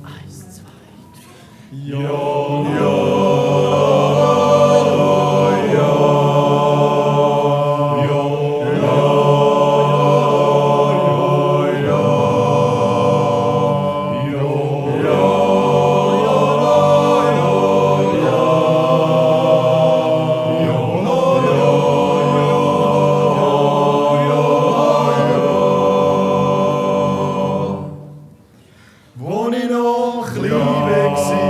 Eins, zwei, Wo ich noch klein war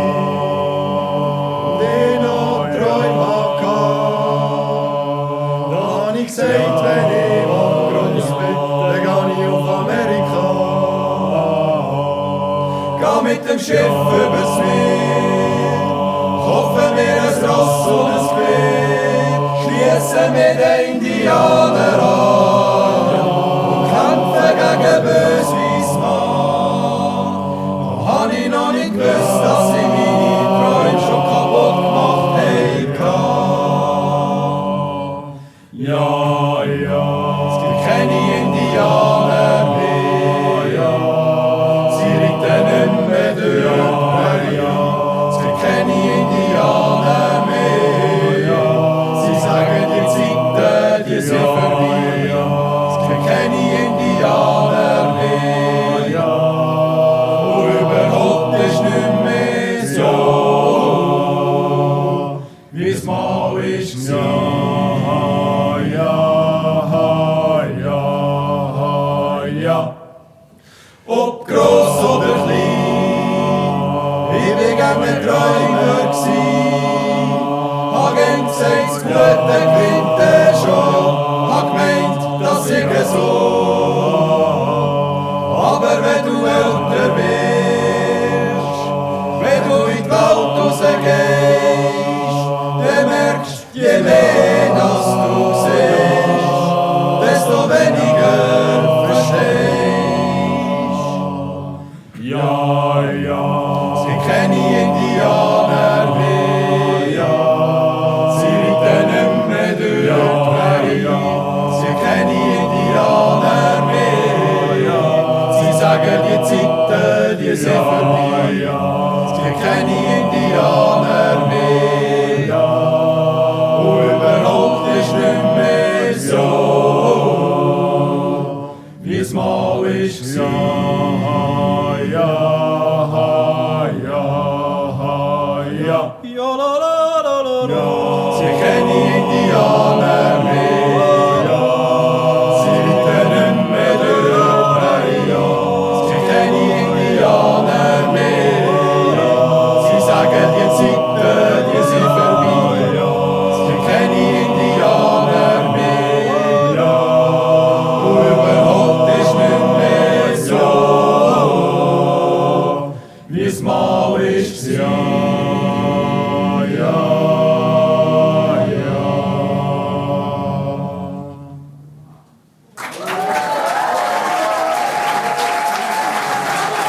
und ich noch Träume hatte, da habe ich gesagt, wenn ich mal gross bin, dann gehe ich auf Amerika. Geh mit dem Schiff übers Meer, kaufen wir ein Ross und ein Gewehr, schliessen mit den Indianern an und kämpfen gegen böse Mann. Habe ich noch nicht gewusst, dass ich meine Träume schon kaputt gemacht habe. Ja, ja, es gibt keine Indianer mehr. Sie reiten nicht mehr durch die Prärie. Es gibt keine Indianer mehr. Sie sagen, die Zeiten, die sind vorbei. Es gibt keine Indianer mehr. Wie es mal ist ob gross oder klein, ich bin gern ein Träumer gsi. Hab gern gesagt, das Gute gewinnt schon, hab gemeint, das sei so. Aber wenn du älter wirst, wenn du in die Welt rausgehst, dann merkst du, je mehr das du siehst, desto weniger verstehst. Ja, ja, es gibt keine Indianer mehr. Sie reiten nicht mehr durch die Prärie. Es gibt keine Indianer mehr. Sie sagen, die Zeiten, die sind vorbei. Es gibt keine Indianer mehr. Und überhaupt ist nicht mehr so, wie es mal ist. Ja, ja.